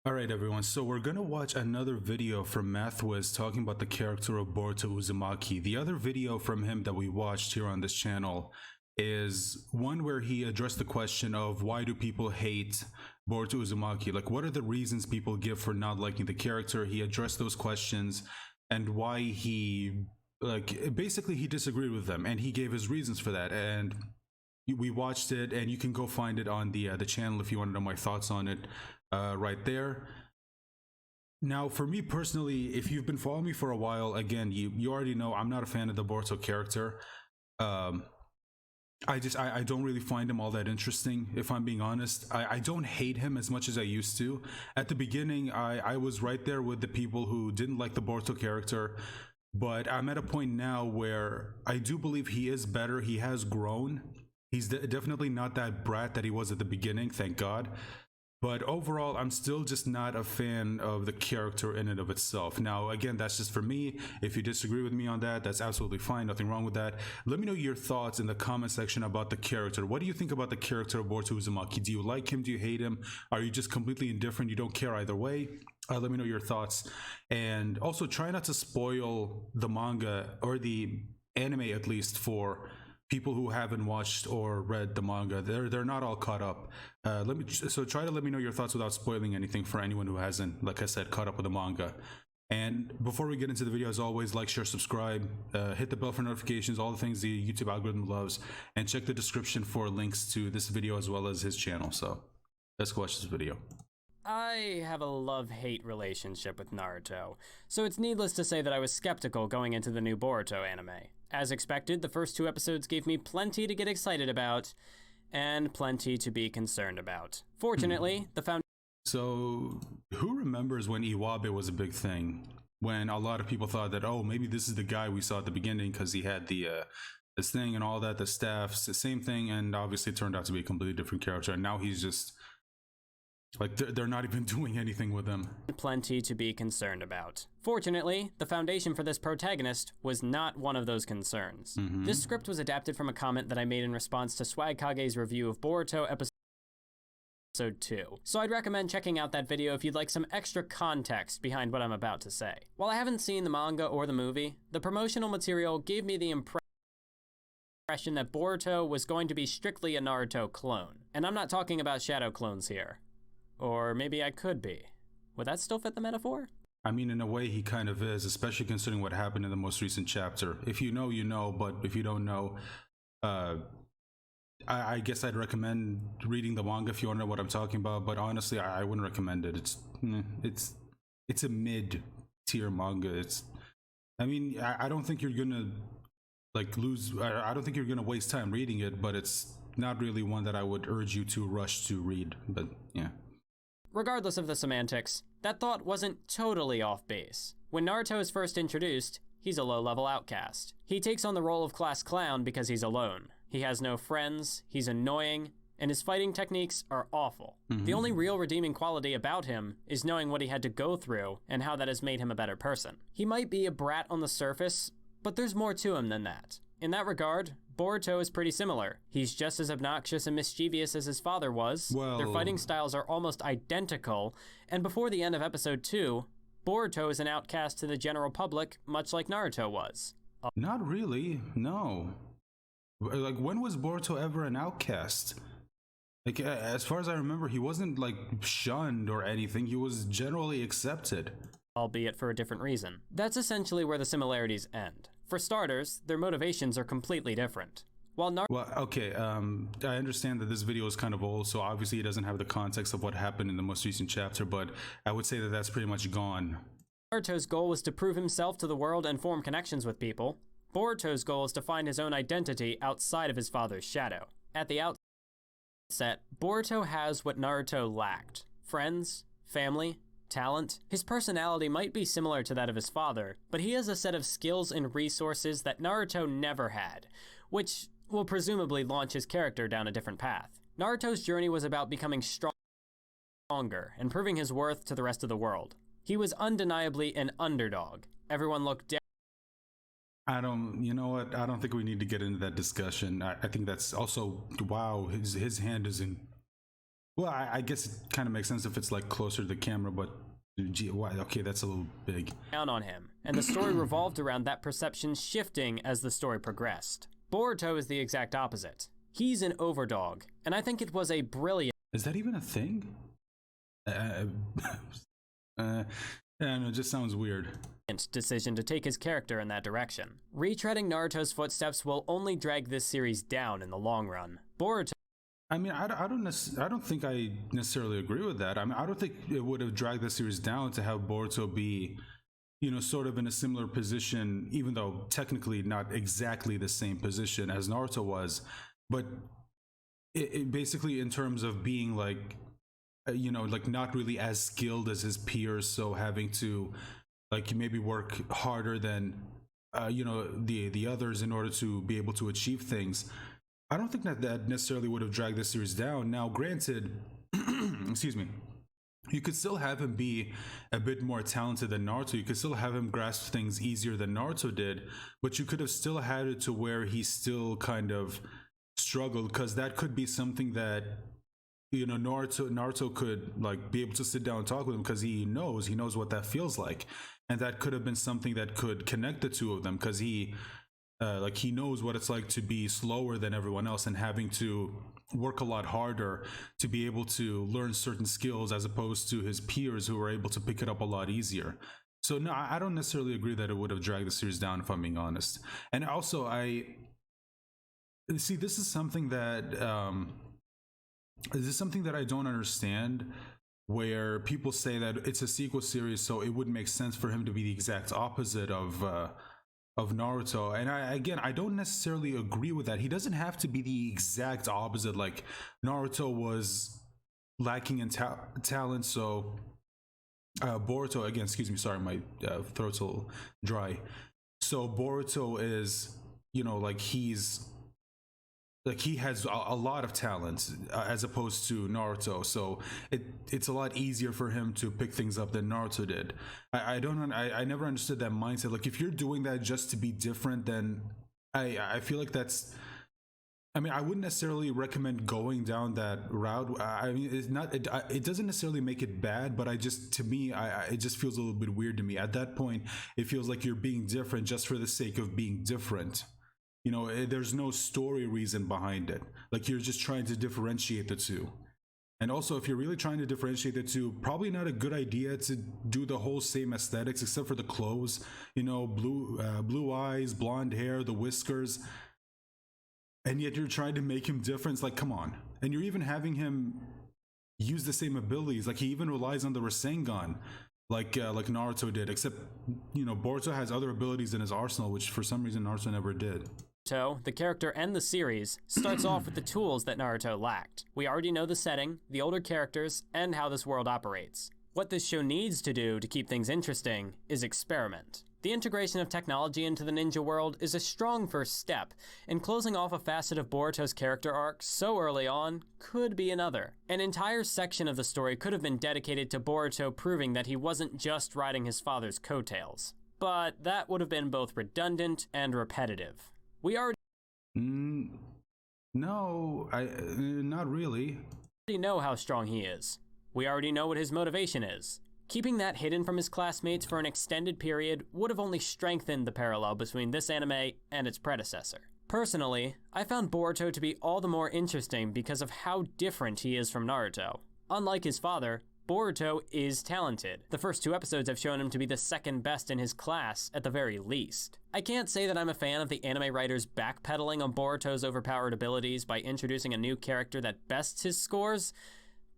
Alright everyone, so we're gonna watch another video from Mathwiz talking about the character of Boruto Uzumaki. The other video from him that we watched here on this channel is one where he addressed the question of why do people hate Boruto Uzumaki? Like, what are the reasons people give for not liking the character? He addressed those questions and why he, basically he disagreed with them, and he gave his reasons for that. And we watched it, and you can go find it on the channel if you want to know my thoughts on it. Right there. Now, for me personally, if you've been following me for a while, again, you already know I'm not a fan of the Boruto character. I don't really find him all that interesting, if I'm being honest. I don't hate him as much as I used to. At the beginning, I was right there with the people who didn't like the Boruto character, but I'm at a point now where I do believe he is better. He has grown. He's definitely not that brat that he was at the beginning, thank God. But overall, I'm still just not a fan of the character in and of itself. Now, again, that's just for me. If you disagree with me on that, that's absolutely fine. Nothing wrong with that. Let me know your thoughts in the comment section about the character. What do you think about the character of Boruto Uzumaki? Do you like him? Do you hate him? Are you just completely indifferent? You don't care either way? Let me know your thoughts. And also, try not to spoil the manga, or the anime at least, for people who haven't watched or read the manga. They're not all caught up. So try to let me know your thoughts without spoiling anything for anyone who hasn't, like I said, caught up with the manga. And before we get into the video, as always, like, share, subscribe, hit the bell for notifications, all the things the YouTube algorithm loves, and check the description for links to this video as well as his channel. So let's go watch this video. I have a love-hate relationship with Naruto, so it's needless to say that I was skeptical going into the new Boruto anime. As expected, the first 2 episodes gave me plenty to get excited about, and plenty to be concerned about. Fortunately, the foundation... So, who remembers when Iwabe was a big thing? When a lot of people thought that, oh, maybe this is the guy we saw at the beginning because he had the this thing and all that, the staffs, the same thing, and obviously it turned out to be a completely different character, and now he's just... like, they're not even doing anything with them. Plenty to be concerned about. Fortunately, the foundation for this protagonist was not one of those concerns. This script was adapted from a comment that I made in response to Swag Kage's review of Boruto episode 2. So I'd recommend checking out that video if you'd like some extra context behind what I'm about to say. While I haven't seen the manga or the movie, the promotional material gave me the impression that Boruto was going to be strictly a Naruto clone. And I'm not talking about shadow clones here. Or maybe I could be. Would that still fit the metaphor? I mean, in a way, he kind of is, especially considering what happened in the most recent chapter. If you know, you know, but if you don't know, I guess I'd recommend reading the manga if you want to know what I'm talking about, but honestly, I wouldn't recommend it. It's a mid-tier manga. I mean, I don't think you're gonna, like, I don't think you're gonna waste time reading it, but it's not really one that I would urge you to rush to read, but yeah. Regardless of the semantics, that thought wasn't totally off base. When Naruto is first introduced, he's a low-level outcast. He takes on the role of class clown because he's alone. He has no friends, he's annoying, and his fighting techniques are awful. The only real redeeming quality about him is knowing what he had to go through and how that has made him a better person. He might be a brat on the surface, but there's more to him than that. In that regard, Boruto is pretty similar. He's just as obnoxious and mischievous as his father was. Well, their fighting styles are almost identical, and before the end of episode 2, Boruto is an outcast to the general public, much like Naruto was. Not really, no. Like, when was Boruto ever an outcast? Like, as far as I remember, he wasn't, like, shunned or anything. He was generally accepted. Albeit for a different reason. That's essentially where the similarities end. For starters, their motivations are completely different. While Well, okay, I understand that this video is kind of old, so obviously it doesn't have the context of what happened in the most recent chapter, but I would say that that's pretty much gone. Naruto's goal was to prove himself to the world and form connections with people. Boruto's goal is to find his own identity outside of his father's shadow. At the outset, Boruto has what Naruto lacked: friends, family, talent. His personality might be similar to that of his father, but he has a set of skills and resources that Naruto never had, which will presumably launch his character down a different path. Naruto's journey was about becoming stronger and proving his worth to the rest of the world. He was undeniably an underdog. Everyone looked down. You know what? I don't think we need to get into that discussion. I think that's also, wow, his hand is in Well, I guess it kind of makes sense if it's like closer to the camera, but gee, why? Okay, that's a little big. Down on him, and the story revolved around that perception shifting as the story progressed. Boruto is the exact opposite. He's an overdog, and I think it was a brilliant. Is that even a thing? I don't know, it just sounds weird. Decision to take his character in that direction. Retreading Naruto's footsteps will only drag this series down in the long run. Boruto. I mean, I don't think I necessarily agree with that. I mean, I don't think it would have dragged the series down to have Boruto be, you know, sort of in a similar position, even though technically not exactly the same position as Naruto was, but it basically in terms of being like, you know, like not really as skilled as his peers, so having to like maybe work harder than you know, the others in order to be able to achieve things. I don't think that necessarily would have dragged this series down. Now, granted, excuse me, you could still have him be a bit more talented than Naruto. You could still have him grasp things easier than Naruto did, but you could have still had it to where he still kind of struggled, because that could be something that, you know, Naruto could like be able to sit down and talk with him, because he knows what that feels like, and that could have been something that could connect the two of them, because he knows what it's like to be slower than everyone else and having to work a lot harder to be able to learn certain skills, as opposed to his peers who were able to pick it up a lot easier. So no, I don't necessarily agree that it would have dragged the series down, if I'm being honest. And also, I see this is something that I don't understand, where people say that it's a sequel series, so it would make sense for him to be the exact opposite of Naruto. And I don't necessarily agree with that. He doesn't have to be the exact opposite. Like, Naruto was lacking in talent, so Boruto, again, excuse me, sorry, my throat's a little dry. So Boruto is, you know, like he has a lot of talent, as opposed to Naruto, so it's a lot easier for him to pick things up than Naruto did. I never understood that mindset. Like, if you're doing that just to be different, then I feel like that's, I mean, I wouldn't necessarily recommend going down that route. I mean, it doesn't necessarily make it bad, but to me, it just feels a little bit weird to me. At that point, it feels like you're being different just for the sake of being different. You know, there's no story reason behind it. Like, you're just trying to differentiate the two. And also, if you're really trying to differentiate the two, probably not a good idea to do the whole same aesthetics, except for the clothes. You know, blue eyes, blonde hair, the whiskers. And yet you're trying to make him different. It's like, come on. And you're even having him use the same abilities. Like, he even relies on the Rasengan, like Naruto did. Except, you know, Boruto has other abilities in his arsenal, which for some reason Naruto never did. Naruto, the character and the series, starts off with the tools that Naruto lacked. We already know the setting, the older characters, and how this world operates. What this show needs to do to keep things interesting is experiment. The integration of technology into the ninja world is a strong first step, and closing off a facet of Boruto's character arc so early on could be another. An entire section of the story could have been dedicated to Boruto proving that he wasn't just riding his father's coattails. But that would have been both redundant and repetitive. We already No, not really. know how strong he is. We already know what his motivation is. Keeping that hidden from his classmates for an extended period would have only strengthened the parallel between this anime and its predecessor. Personally, I found Boruto to be all the more interesting because of how different he is from Naruto. Unlike his father, Boruto is talented. The first 2 episodes have shown him to be the second best in his class, at the very least. I can't say that I'm a fan of the anime writers backpedaling on Boruto's overpowered abilities by introducing a new character that bests his scores,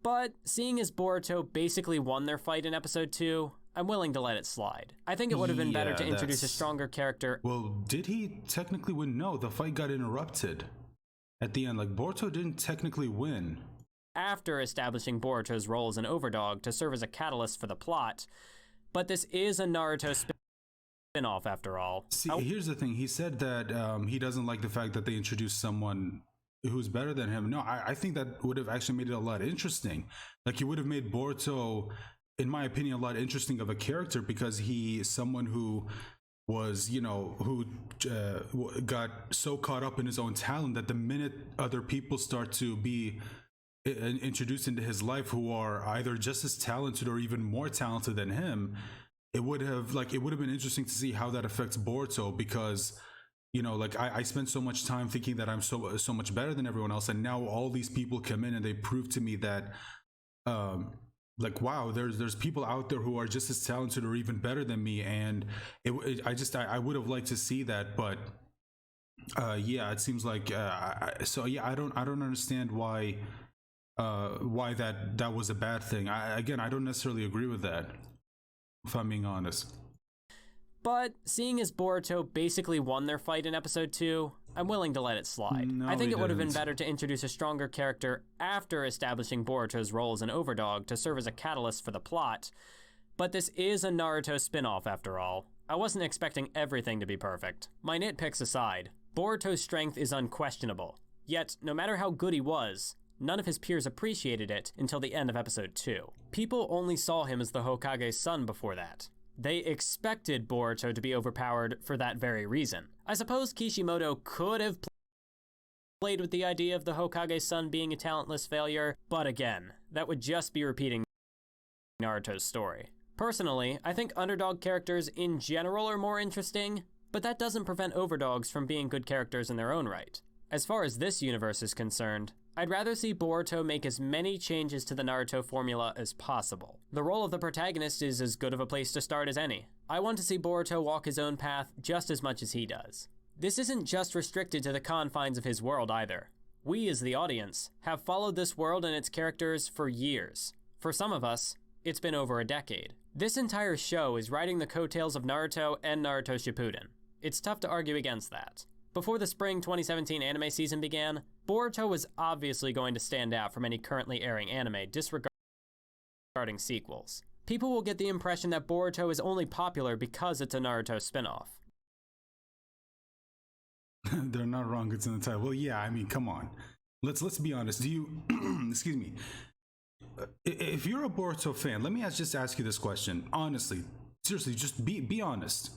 but seeing as Boruto basically won their fight in episode 2, I'm willing to let it slide. I think it would have been better to introduce a stronger character. Well, did he technically win? No, the fight got interrupted at the end. Like, Boruto didn't technically win. After establishing Boruto's role as an overdog to serve as a catalyst for the plot, but this is a Naruto spin-off after all. See, here's the thing. He said that he doesn't like the fact that they introduced someone who's better than him. No, I think that would have actually made it a lot interesting. Like, he would have made Boruto, in my opinion, a lot interesting of a character, because he is someone who was, you know, who got so caught up in his own talent that the minute other people start to be introduced into his life who are either just as talented or even more talented than him, it would have been interesting to see how that affects Boruto, because like I spent so much time thinking that I'm so much better than everyone else, and now all these people come in and they prove to me that like, wow, there's people out there who are just as talented or even better than me, and I would have liked to see that, but yeah, it seems like so yeah, I don't understand why that was a bad thing. I don't necessarily agree with that, if I'm being honest. But seeing as Boruto basically won their fight in episode 2, I'm willing to let it slide. No, I think it would have been didn't. better to introduce a stronger character after establishing Boruto's role as an overdog to serve as a catalyst for the plot. But this is a Naruto spin-off after all. I wasn't expecting everything to be perfect. My nitpicks aside, Boruto's strength is unquestionable. Yet, no matter how good he was, none of his peers appreciated it until the end of episode 2. People only saw him as the Hokage's son before that. They expected Boruto to be overpowered for that very reason. I suppose Kishimoto could have played with the idea of the Hokage's son being a talentless failure, but again, that would just be repeating Naruto's story. Personally, I think underdog characters in general are more interesting, but that doesn't prevent overdogs from being good characters in their own right. As far as this universe is concerned, I'd rather see Boruto make as many changes to the Naruto formula as possible. The role of the protagonist is as good of a place to start as any. I want to see Boruto walk his own path just as much as he does. This isn't just restricted to the confines of his world either. We, as the audience, have followed this world and its characters for years. For some of us, it's been over a decade. This entire show is riding the coattails of Naruto and Naruto Shippuden. It's tough to argue against that. Before the spring 2017 anime season began, Boruto was obviously going to stand out from any currently airing anime disregarding sequels. People will get the impression that Boruto is only popular because it's a Naruto spin-off. They're not wrong, it's in the title. Well, yeah, I mean, come on. Let's be honest. Do you excuse me. If you're a Boruto fan, let me just ask you this question. Honestly, seriously, just be honest.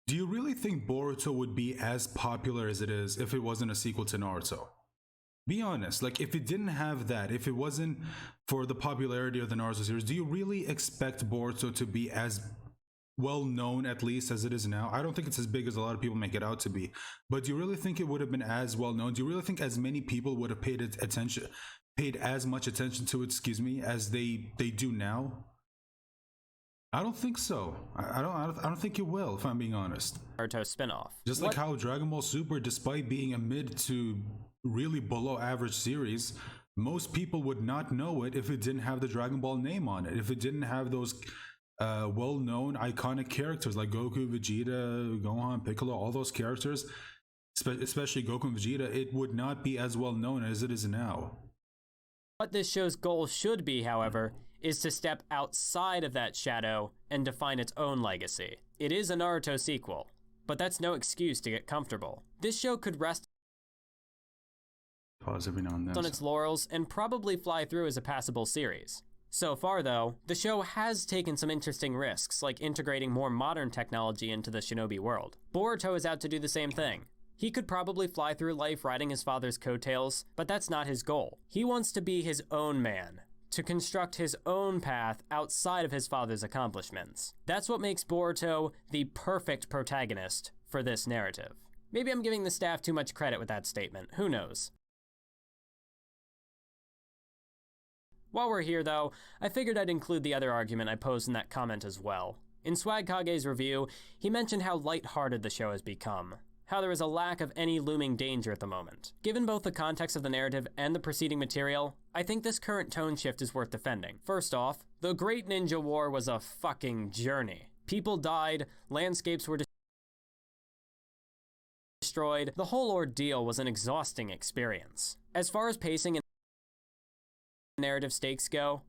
Do you really think Boruto would be as popular as it is if it wasn't a sequel to Naruto? Be honest. Like, if it didn't have that, if it wasn't for the popularity of the Naruto series, do you really expect Boruto to be as well known, at least, as it is now? I don't think it's as big as a lot of people make it out to be. But do you really think it would have been as well known? Do you really think as many people would have paid as much attention to it, as they do now? I don't think so. I don't think it will, if I'm being honest. Naruto spin-off. Just like how Dragon Ball Super, despite being a mid to really below average series, most people would not know it if it didn't have the Dragon Ball name on it. If it didn't have those well-known iconic characters like Goku, Vegeta, Gohan, Piccolo, all those characters, especially Goku and Vegeta, it would not be as well known as it is now. What this show's goal should be, however, is to step outside of that shadow and define its own legacy. It is a Naruto sequel, but that's no excuse to get comfortable. This show could rest Pause every now and then. on its laurels and probably fly through as a passable series. So far, though, the show has taken some interesting risks, like integrating more modern technology into the shinobi world. Boruto is out to do the same thing. He could probably fly through life riding his father's coattails, but that's not his goal. He wants to be his own man, to construct his own path outside of his father's accomplishments. That's what makes Boruto the perfect protagonist for this narrative. Maybe I'm giving the staff too much credit with that statement, who knows? While we're here though, I figured I'd include the other argument I posed in that comment as well. In Swag Kage's review, he mentioned how lighthearted the show has become, how there is a lack of any looming danger at the moment. Given both the context of the narrative and the preceding material, I think this current tone shift is worth defending. First off, the Great Ninja War was a fucking journey. People died, landscapes were destroyed, the whole ordeal was an exhausting experience. As far as pacing and narrative stakes go,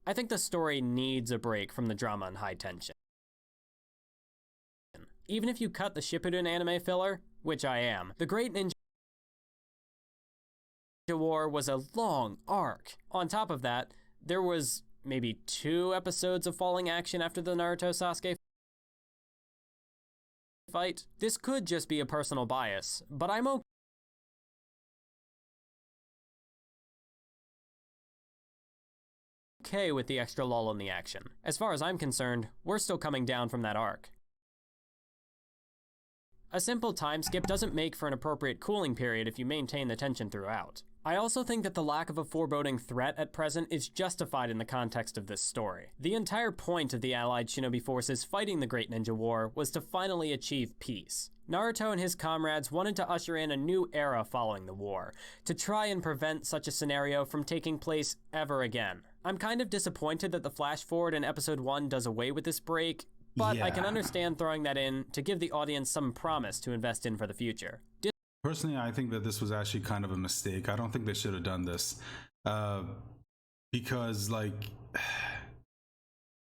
I think the story needs a break from the drama and high tension. Even if you cut the Shippuden anime filler, which I am, the Great Ninja War was a long arc. On top of that, there was maybe 2 episodes of falling action after the Naruto Sasuke fight. This could just be a personal bias, but I'm okay with the extra lull in the action. As far as I'm concerned, we're still coming down from that arc. A simple time skip doesn't make for an appropriate cooling period if you maintain the tension throughout. I also think that the lack of a foreboding threat at present is justified in the context of this story. The entire point of the allied shinobi forces fighting the Great Ninja War was to finally achieve peace. Naruto and his comrades wanted to usher in a new era following the war, to try and prevent such a scenario from taking place ever again. I'm kind of disappointed that the flash forward in episode 1 does away with this break, but I can understand throwing that in to give the audience some promise to invest in for the future. Personally, I think that this was actually kind of a mistake. I don't think they should have done this. Because, like,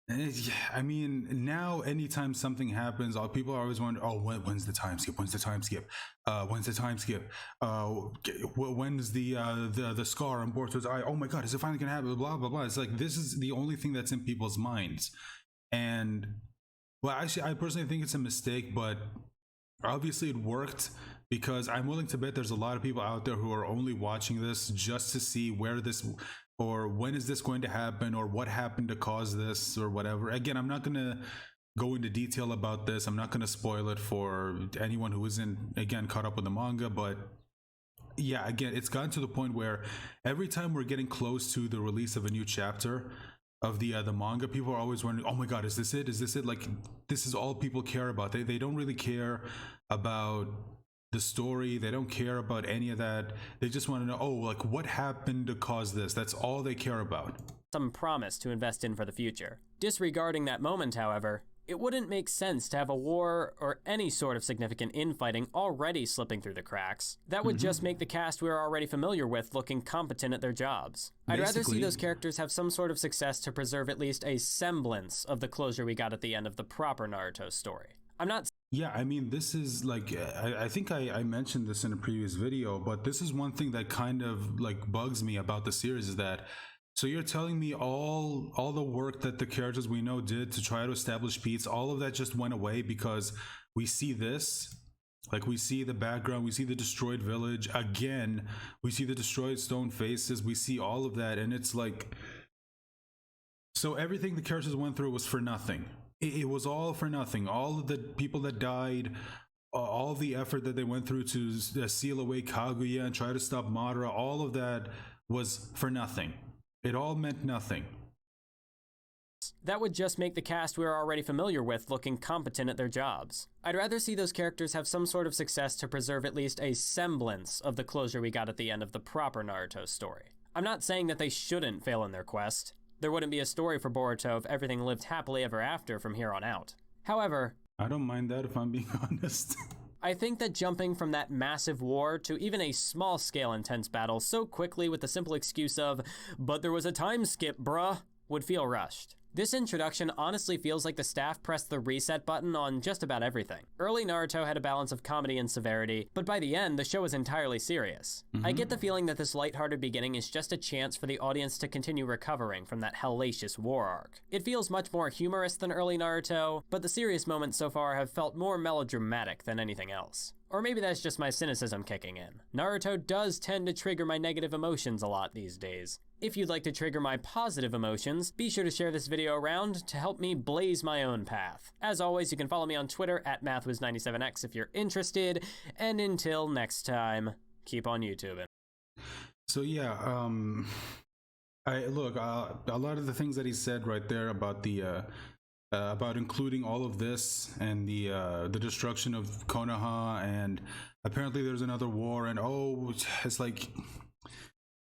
I mean, now anytime something happens, people are always wondering, oh, when's the time skip? When's the time skip? When's the time skip? When's the scar on Boruto's eye? Oh my god, is it finally gonna happen? Blah, blah, blah. It's like, this is the only thing that's in people's minds. And, well, actually, I personally think it's a mistake, but obviously it worked, because I'm willing to bet there's a lot of people out there who are only watching this just to see where this, or when is this going to happen, or what happened to cause this, or whatever. Again, I'm not going to go into detail about this. I'm not going to spoil it for anyone who isn't, again, caught up with the manga, but yeah, again, it's gotten to the point where every time we're getting close to the release of a new chapter of the manga, people are always wondering, oh my god, is this it? Is this it? Like, this is all people care about. They don't really care about the story. They don't care about any of that. They just want to know, oh, like, what happened to cause this? That's all they care about. Some promise to invest in for the future. Disregarding that moment, however, it wouldn't make sense to have a war or any sort of significant infighting already slipping through the cracks. That would just make the cast we're already familiar with looking competent at their jobs. I'd rather see those characters have some sort of success to preserve at least a semblance of the closure we got at the end of the proper Naruto story. I'm not... Yeah, I mean, this is like, I think I mentioned this in a previous video, but this is one thing that kind of like bugs me about the series, is that, so you're telling me all the work that the characters we know did to try to establish peace, all of that just went away because we see this? Like, we see the background, we see the destroyed village again, we see the destroyed stone faces, we see all of that, and it's like, so everything the characters went through was for nothing. It was all for nothing. All of the people that died, all the effort that they went through to seal away Kaguya and try to stop Madara, all of that was for nothing. It all meant nothing. That would just make the cast we're already familiar with looking competent at their jobs. I'd rather see those characters have some sort of success to preserve at least a semblance of the closure we got at the end of the proper Naruto story. I'm not saying that they shouldn't fail in their quest. There wouldn't be a story for Boruto if everything lived happily ever after from here on out. However, I don't mind that, if I'm being honest. I think that jumping from that massive war to even a small-scale intense battle so quickly with the simple excuse of, but there was a time skip, bruh, would feel rushed. This introduction honestly feels like the staff pressed the reset button on just about everything. Early Naruto had a balance of comedy and severity, but by the end, the show was entirely serious. I get the feeling that this lighthearted beginning is just a chance for the audience to continue recovering from that hellacious war arc. It feels much more humorous than early Naruto, but the serious moments so far have felt more melodramatic than anything else. Or maybe that's just my cynicism kicking in. Naruto does tend to trigger my negative emotions a lot these days. If you'd like to trigger my positive emotions, be sure to share this video around to help me blaze my own path. As always, you can follow me on Twitter at MathWiz97x if you're interested, and until next time, keep on YouTubing. So yeah, a lot of the things that he said right there about the about including all of this and the destruction of Konoha, and apparently there's another war, and it's like,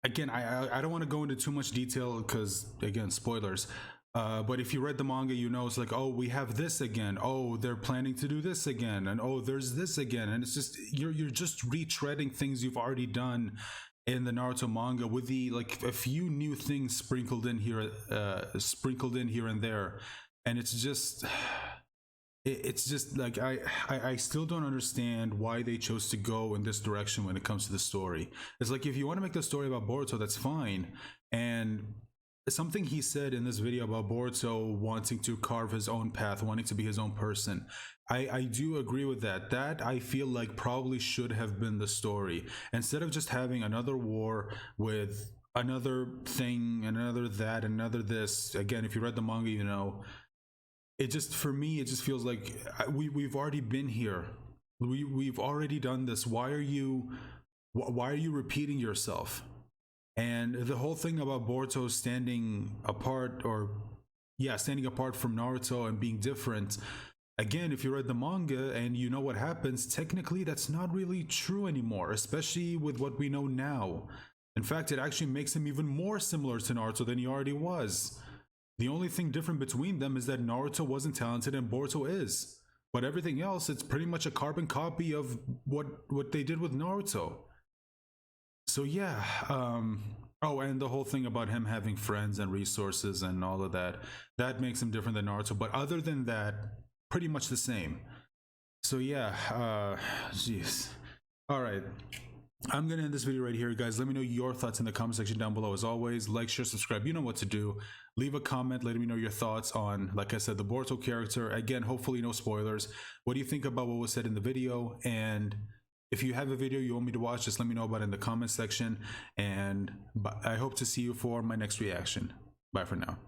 again, I don't want to go into too much detail because, again, spoilers, but if you read the manga, you know, it's like, oh, we have this again, oh, they're planning to do this again, and oh, there's this again, and it's just, you're just retreading things you've already done in the Naruto manga with the, like, a few new things sprinkled in here and there. And it's just like, I still don't understand why they chose to go in this direction when it comes to the story. It's like, if you want to make the story about Boruto, that's fine. And something he said in this video about Boruto wanting to carve his own path, wanting to be his own person, I do agree with that. That, I feel like, probably should have been the story. Instead of just having another war with another thing, another that, another this. Again, if you read the manga, you know, it just, for me, it just feels like we've already been here. We've already done this. Why are you repeating yourself? And the whole thing about Boruto standing apart, or yeah, standing apart from Naruto and being different. Again, if you read the manga and you know what happens, technically that's not really true anymore, especially with what we know now. In fact, it actually makes him even more similar to Naruto than he already was. The only thing different between them is that Naruto wasn't talented and Boruto is. But everything else, it's pretty much a carbon copy of what they did with Naruto. So yeah, oh, and the whole thing about him having friends and resources and all of that, that makes him different than Naruto. But other than that, pretty much the same. So yeah, jeez. All right. I'm gonna end this video right here, guys. Let me know your thoughts in the comment section down below. As always, like, share, subscribe. You know what to do. Leave a comment letting me know your thoughts on, like I said, the Boruto character. Again, hopefully no spoilers. What do you think about what was said in the video? And if you have a video you want me to watch, just let me know about it in the comment section. And I hope to see you for my next reaction. Bye for now.